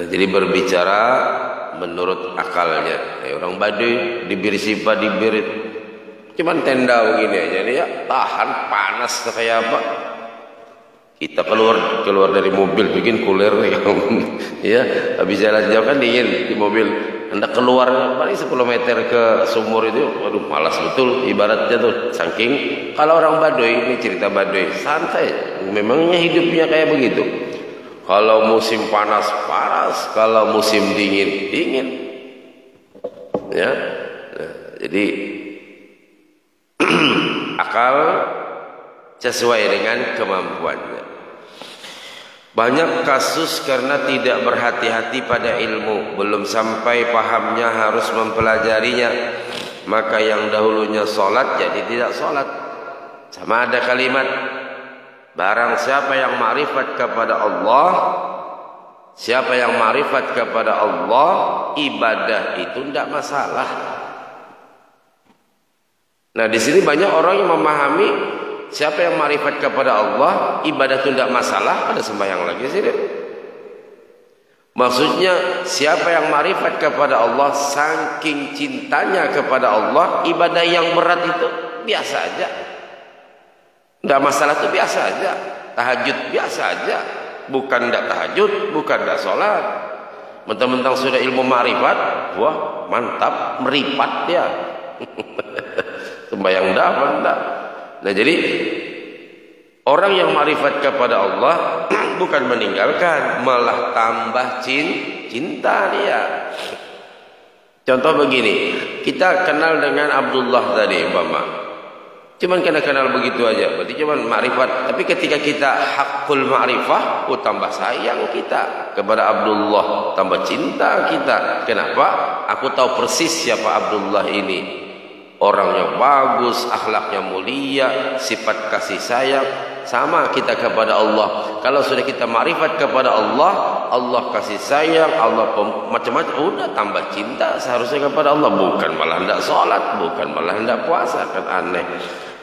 Jadi berbicara menurut akalnya. Orang Baduy dibir sipa dibirit, cuman tenda begini aja nih ya, tahan panas kayak apa. Kita keluar dari mobil bikin cooler ya, habis jalan jauh kan dingin di mobil. Anda keluar paling 10 meter ke sumur itu, waduh malas betul ibaratnya tuh. Saking kalau orang Baduy, ini cerita Baduy, santai. Memangnya hidupnya kayak begitu. Kalau musim panas panas, kalau musim dingin dingin. Ya. Nah, jadi akal sesuai dengan kemampuannya. Banyak kasus karena tidak berhati-hati pada ilmu, belum sampai pahamnya harus mempelajarinya, maka yang dahulunya sholat jadi tidak sholat. Sama ada kalimat, barang siapa yang ma'rifat kepada Allah, siapa yang ma'rifat kepada Allah, ibadah itu tidak masalah. Nah di sini banyak orang yang memahami siapa yang ma'rifat kepada Allah, ibadah itu tidak masalah, ada sembahyang lagi sih. Maksudnya siapa yang ma'rifat kepada Allah, saking cintanya kepada Allah, ibadah yang berat itu biasa aja. Tidak masalah itu biasa aja. Tahajud biasa aja. Bukan tidak tahajud, bukan tidak sholat. Mentang-mentang sudah ilmu ma'rifat, wah mantap, meripat ya. Sembahyang enggak. Nah jadi orang yang ma'rifat kepada Allah bukan meninggalkan, malah tambah cinta dia. Contoh begini, kita kenal dengan Abdullah tadi umpama, cuman kena kenal begitu aja, berarti cuman ma'rifat. Tapi ketika kita hakul ma'rifah, tambah sayang kita kepada Abdullah, tambah cinta kita. Kenapa? Aku tahu persis siapa Abdullah ini. Orangnya bagus, akhlaknya mulia, sifat kasih sayang. Sama kita kepada Allah. Kalau sudah kita ma'rifat kepada Allah, Allah kasih sayang, Allah macam-macam, udah tambah cinta seharusnya kepada Allah. Bukan malah hendak sholat, bukan malah hendak puasa, kan aneh.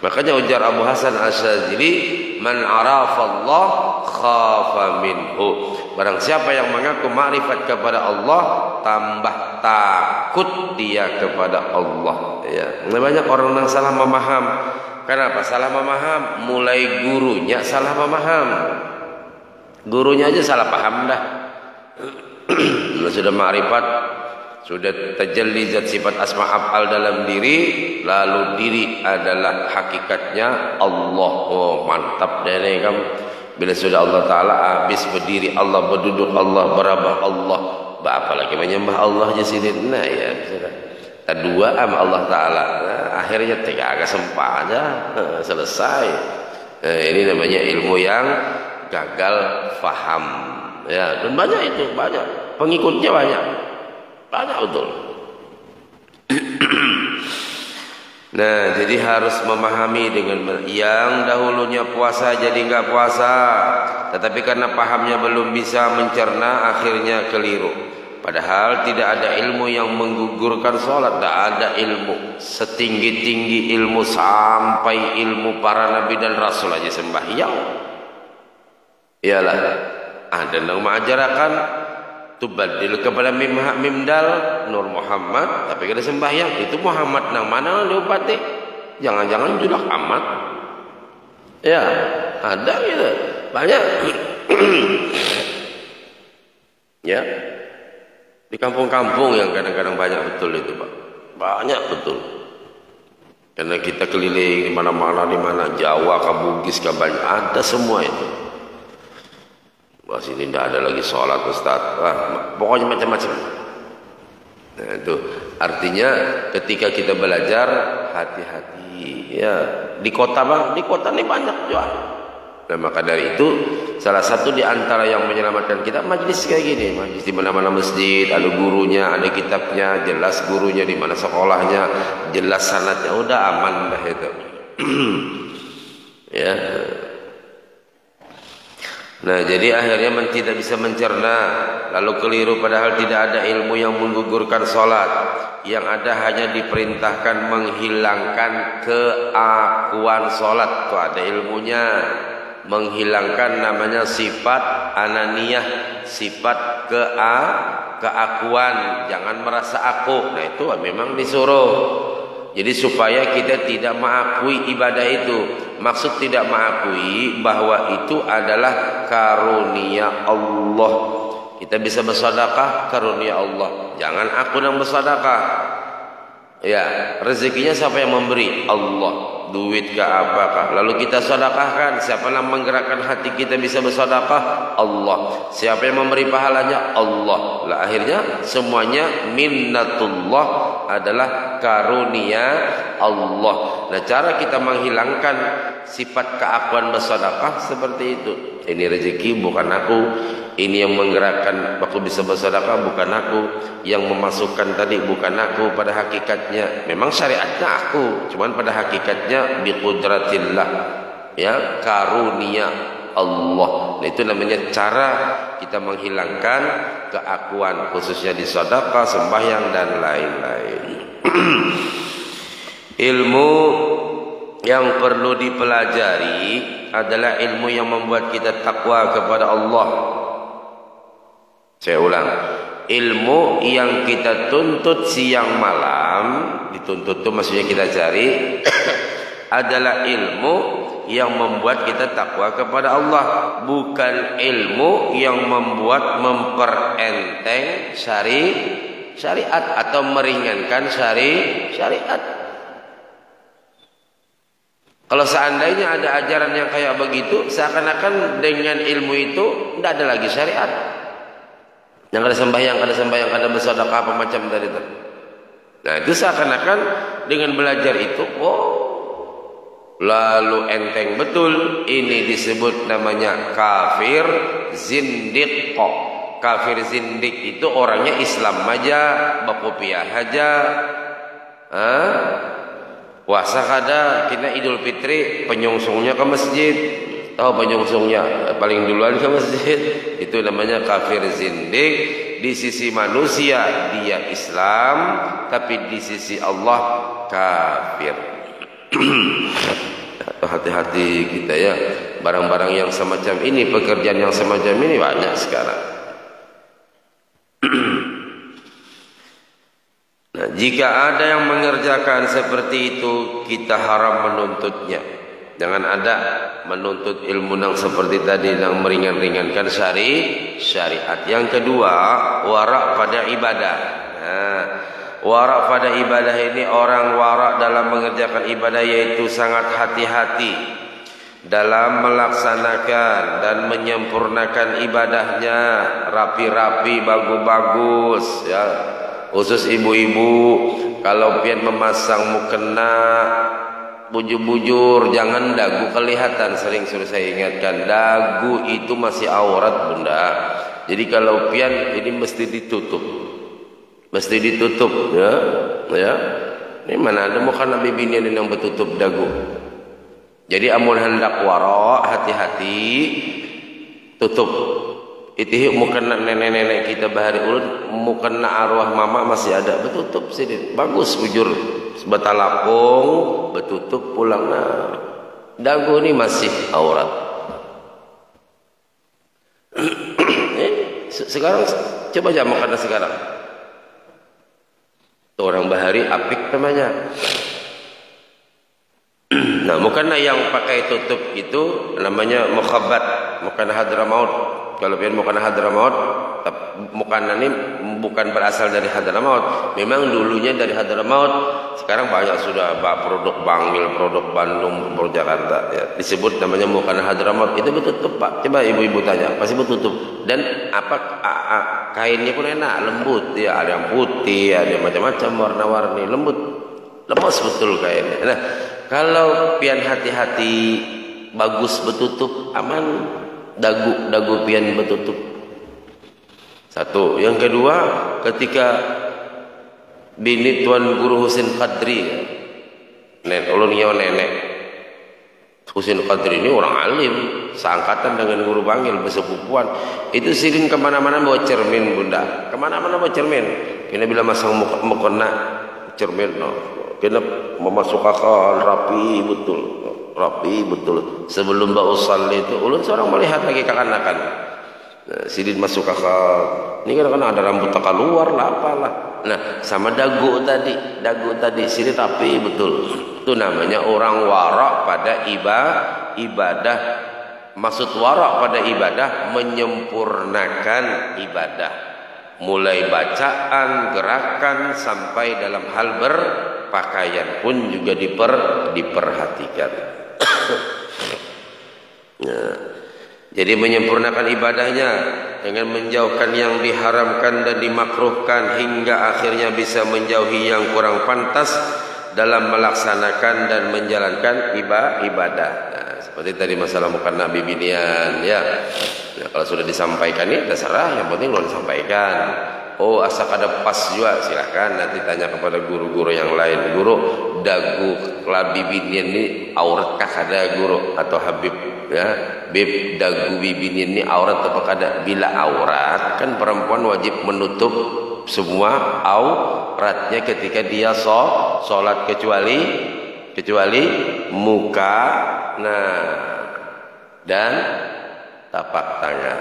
Makanya ujar Abu Hasan Asyadzili, man arafa Allah khafa minhu. Barang siapa yang mengaku ma'rifat kepada Allah, tambah takut dia kepada Allah. Ya, banyak orang yang salah memaham. Kenapa salah memaham? Mulai gurunya salah memaham. Gurunya aja salah paham dah. Sudah ma'rifat, sudah tajalli zat sifat asma af'al dalam diri, lalu diri adalah hakikatnya Allah. Oh mantap deh kamu. Bila sudah Allah Ta'ala habis berdiri, Allah berduduk, Allah berabah, Allah apalagi menyembah Allah aja sini. Nah ya sudah kedua sama Allah Ta'ala, nah, akhirnya agak sempat aja selesai. Ini namanya ilmu yang gagal faham ya. Dan banyak itu, banyak pengikutnya, banyak betul. Nah jadi harus memahami dengan yang dahulunya puasa jadi nggak puasa, tetapi karena pahamnya belum bisa mencerna akhirnya keliru. Padahal tidak ada ilmu yang menggugurkan sholat. Tidak ada ilmu setinggi-tinggi ilmu sampai ilmu para nabi dan rasul aja sembahyang. Iyalah ada yang mengajarkan tubadil kepada mimdal Nur Muhammad, tapi kada sembahyang. Itu Muhammad nang mana diupati? Jangan-jangan sudah amat. Ya ada gitu, banyak. Ya. Di kampung-kampung yang kadang-kadang banyak betul itu Pak, banyak betul. Karena kita keliling di mana-mana, di mana Jawa, Bugis, banyak ada semua itu. Wah sini tidak ada lagi sholat Ustaz, pokoknya macam-macam. Nah itu artinya ketika kita belajar hati-hati ya. Di kota Bang, di kota ini banyak juga. Nah maka dari itu salah satu di antara yang menyelamatkan kita majlis kayak gini, majlis di mana-mana masjid, ada gurunya, ada kitabnya, jelas gurunya di mana sekolahnya, jelas sanadnya, udah aman dah itu. Ya. Nah jadi akhirnya tidak bisa mencerna, lalu keliru padahal tidak ada ilmu yang menggugurkan sholat. Yang ada hanya diperintahkan menghilangkan keakuan sholat. Itu ada ilmunya. menghilangkan namanya sifat ananiyah, sifat keakuan, jangan merasa aku. Nah itu memang disuruh. Jadi supaya kita tidak mengakui ibadah itu. Maksud tidak mengakui bahwa itu adalah karunia Allah. Kita bisa bersedekah, karunia Allah. Jangan aku yang bersedekah. Ya, rezekinya siapa yang memberi? Allah. Duit ke apakah? Lalu kita sedekahkan. Siapa yang menggerakkan hati kita bisa bersedekah? Allah. Siapa yang memberi pahalanya? Allah. Lah akhirnya semuanya minnatullah, adalah karunia Allah. Nah, cara kita menghilangkan sifat keakuan bersedekah seperti itu. Ini rezeki bukan aku. Ini yang menggerakkan aku bisa bersedekah bukan aku, yang memasukkan tadi bukan aku. Pada hakikatnya memang syariatnya aku, cuman pada hakikatnya biqudratillah, ya, karunia Allah. Nah, itu namanya cara kita menghilangkan keakuan, khususnya di sedekah, sembahyang dan lain-lain. Ilmu yang perlu dipelajari adalah ilmu yang membuat kita takwa kepada Allah. Saya ulang, ilmu yang kita tuntut siang malam, dituntut itu maksudnya kita cari adalah ilmu yang membuat kita takwa kepada Allah, bukan ilmu yang membuat memperenteng syariat atau meringankan syariat. Kalau seandainya ada ajaran yang kayak begitu, seakan-akan dengan ilmu itu tidak ada lagi syariat. Yang ada sembahyang, ada bersedekah apa macam tadi itu. Nah, itu seakan-akan dengan belajar itu, lalu enteng betul. Ini disebut namanya kafir zindiq. Kafir zindiq itu orangnya Islam aja, bakopiah aja. Puasa kada, kena Idul Fitri penyongsongnya ke masjid. Penyongsongnya paling duluan ke masjid. Itu namanya kafir zindiq. Di sisi manusia dia Islam, tapi di sisi Allah kafir. Hati-hati kita ya, barang-barang yang semacam ini, pekerjaan yang semacam ini banyak sekarang. Nah, jika ada yang mengerjakan seperti itu, kita haram menuntutnya. Jangan ada menuntut ilmu yang seperti tadi yang meringan-ringankan syariat. Yang kedua, warak pada ibadah. Nah, warak pada ibadah ini, orang warak dalam mengerjakan ibadah yaitu sangat hati-hati dalam melaksanakan dan menyempurnakan ibadahnya, rapi-rapi, bagus-bagus ya. Khusus ibu-ibu, kalau pian memasang mukena bujur-bujur, jangan dagu kelihatan. Sering suruh saya ingatkan, dagu itu masih aurat bunda. Jadi kalau pian ini mesti ditutup ya. Ini mana ada muka Nabi bini yang bertutup dagu. Jadi amun hendak waro, hati-hati tutup. Itu mukena nenek-nenek kita bahari ulun, mukena arwah mama masih ada bertutup sini. Bagus bujur sebetalapung bertutup pulang. Nah, dagu ini masih aurat. Sekarang coba aja mukena sekarang. Orang bahari apik namanya. Nah, mukena yang pakai tutup itu namanya mukhabbat, mukena Hadramaut. Kalau pian mukena Hadramaut, mukena ini bukan berasal dari Hadramaut. Memang dulunya dari Hadramaut. Sekarang banyak sudah produk Bangil, produk Bandung, produk Jakarta ya. Disebut namanya mukena Hadramaut. Itu bertutup, Pak. Coba ibu-ibu tanya, pasti bertutup. Dan kainnya pun enak, lembut ya, ada yang putih, ada yang macam-macam warna-warni, lembut. Lemas betul kainnya. Nah, kalau pian hati-hati, bagus bertutup, aman. Dagu pian bertutup. Satu. Yang kedua, ketika bini Tuan Guru Husin Qadri, nenek Husin Qadri ini orang alim, seangkatan dengan Guru Bangil, bersepupuan. Itu sering kemana-mana bawa cermin bunda, kemana-mana bawa cermin. Kena bila masang mukena cermin, kena memasuk akal rapi betul. rapi betul. Sebelum bau usalli itu ulun seorang melihat lagi kekanakan. Nah, sidin masuk akal. Ini kan ada rambut tak keluar lah apalah. Nah, sama dagu tadi sidin rapi betul. Itu namanya orang warak pada ibadah. Maksud warak pada ibadah menyempurnakan ibadah. Mulai bacaan, gerakan sampai dalam hal berpakaian pun juga diperhatikan. Nah, jadi menyempurnakan ibadahnya dengan menjauhkan yang diharamkan dan dimakruhkan hingga akhirnya bisa menjauhi yang kurang pantas dalam melaksanakan dan menjalankan ibadah. Nah, seperti tadi masalah mukanna bibinian ya. Nah, kalau sudah disampaikan ini terserah, yang penting lo disampaikan. Oh, asal ada pas juga silakan nanti tanya kepada guru-guru yang lain. Guru, dagu labi bibinian ini auratkah ada guru atau Habib ya? Bib dagu bibinian ini aurat apa kada? Bila aurat kan perempuan wajib menutup semua auratnya ketika dia sholat kecuali muka, nah, dan tapak tangan.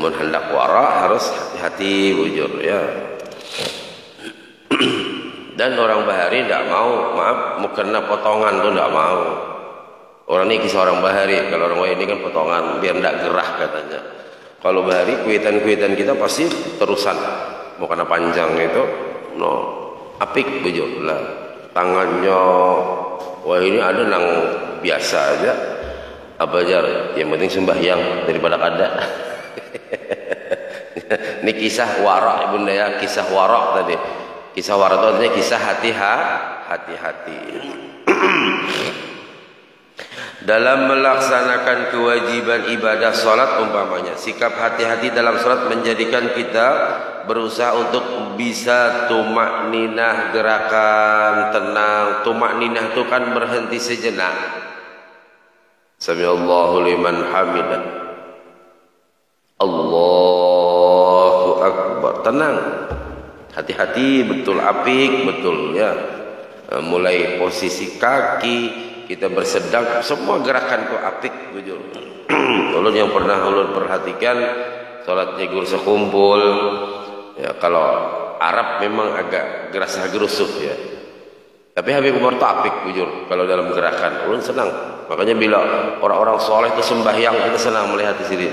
Mun hendak wara harus hati-hati bujur ya. Dan orang bahari tidak mau, maaf, mukena potongan tuh tidak mau. Orang ini kisah orang bahari, kalau orang ini kan potongan biar tidak gerah katanya. Kalau bahari kuitan-kuitan kita pasti terusan, mukena panjang itu, no, apik bujur lah. Tangannya, wah ini ada nang biasa aja. Apa aja, yang penting sembahyang daripada kada. Ini kisah warak ibunda ya, kisah warak tadi. Kisah warak itu artinya kisah hati-hati. Dalam melaksanakan kewajiban ibadah salat umpamanya, sikap hati-hati dalam salat menjadikan kita berusaha untuk bisa tumak ninah, gerakan tenang. Tumak ninah itu kan berhenti sejenak. Sami'allahu liman hamidah. Allahu akbar. Tenang. Hati-hati betul, apik betul ya. Mulai posisi kaki kita bersedang, semua gerakan kok apik bujur. Ulun yang pernah ulun perhatikan salatnya guru sekumpul ya, kalau Arab memang agak gerasah gerusuh ya. Tapi Habib Umar itu apik bujur kalau dalam gerakan. Ulun senang. Makanya bila orang-orang soleh itu sembahyang kita senang melihat di sini.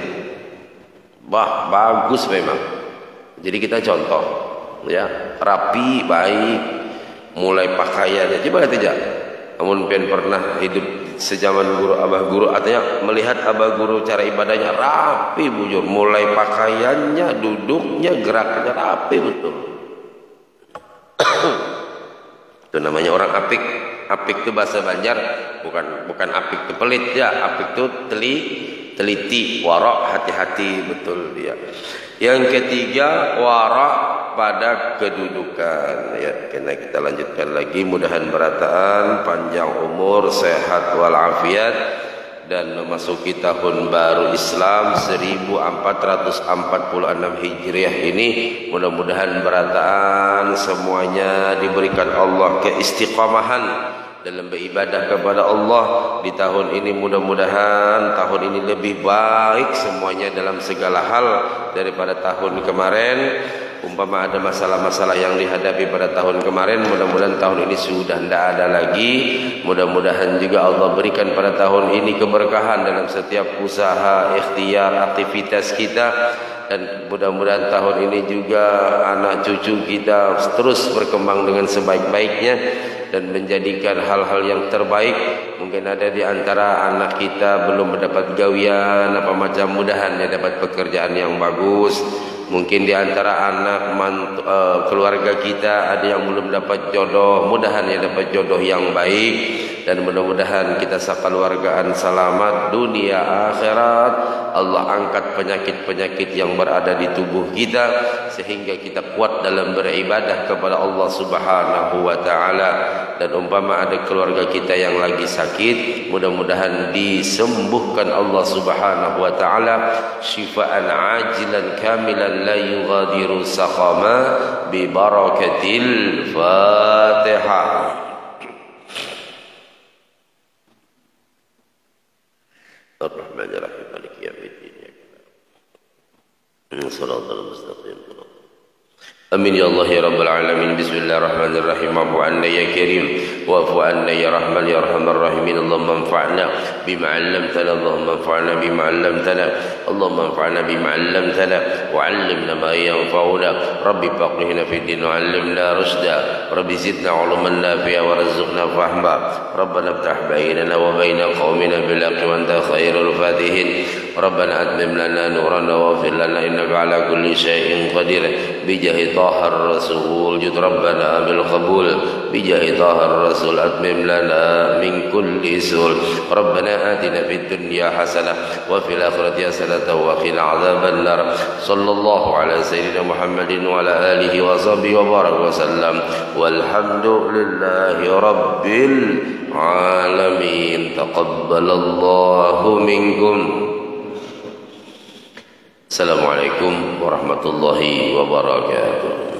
Wah, bagus memang. Jadi kita contoh ya, rapi, baik, mulai pakaiannya. Coba tidak. Namun pian pernah hidup sejaman guru abah guru, artinya melihat abah guru cara ibadahnya rapi bujur, mulai pakaiannya, duduknya, geraknya rapi betul. Itu namanya orang apik. Apik itu bahasa Banjar, bukan apik itu pelit ya, apik itu teliti, warak, hati-hati betul dia. Yang ketiga, warak pada kedudukan ya. Kena kita lanjutkan lagi, mudahan berataan, panjang umur, sehat walafiat, dan memasuki tahun baru Islam 1446 Hijriah ini. Mudah-mudahan berataan semuanya diberikan Allah keistiqamahan dalam beribadah kepada Allah di tahun ini. Mudah-mudahan tahun ini lebih baik semuanya dalam segala hal daripada tahun kemarin. Umpama ada masalah-masalah yang dihadapi pada tahun kemarin, mudah-mudahan tahun ini sudah tidak ada lagi. Mudah-mudahan juga Allah berikan pada tahun ini keberkahan dalam setiap usaha, ikhtiar, aktivitas kita. Dan mudah-mudahan tahun ini juga anak cucu kita terus berkembang dengan sebaik-baiknya dan menjadikan hal-hal yang terbaik. Mungkin ada di antara anak kita belum mendapat gawian apa macam, mudahan dia dapat pekerjaan yang bagus. Mungkin di antara anak keluarga kita ada yang belum dapat jodoh, mudahan dia dapat jodoh yang baik. dan mudah-mudahan kita sekeluargaan selamat dunia akhirat. Allah angkat penyakit-penyakit yang berada di tubuh kita sehingga kita kuat dalam beribadah kepada Allah Subhanahu wa taala. Dan umpama ada keluarga kita yang lagi sakit, mudah-mudahan disembuhkan Allah Subhanahu wa taala syifaan ajilan kamilan la yughadiru saqama bi barakatil Fatihah. Ar-Rahmanir-Rahim Maliki yaumiddin. Shiratal mustaqim. Amin ya Allah ya Rabbal Alamin. Bismillahirrahmanirrahim. Afu anna ya Karim wa'fu anna ya Rahman ya Arhamar Rahimin. Allahumma anfa'na bima 'allamtana. Allahumma anfa'na bima 'allamtana. Allahumma anfa'na bima 'allamtana wa 'allimna ma yanfa'una. Rabbi faqihna fid din wa 'allimna rushda. Rabbi zidna 'ilman nafi'a wa rzuqna fahma. Rabbana iftah bainana wa baina qaumina bil haqqi wa anta khairul fatihin. Rabbana atmim lana nurana waghfir lana innaka 'ala kulli syai'in qadir. Bijahi طه الرسول جد ربنا بالقبول بجاه طه الرسول أتمم لنا من كل سول ربنا آتنا في الدنيا حسنة وفي الآخرة حسنة وقنا عذاب النار صلى الله على سيدنا محمد وعلى آله وصحبه وبارك وسلم والحمد لله رب العالمين تقبل الله منكم. Assalamualaikum warahmatullahi wabarakatuh.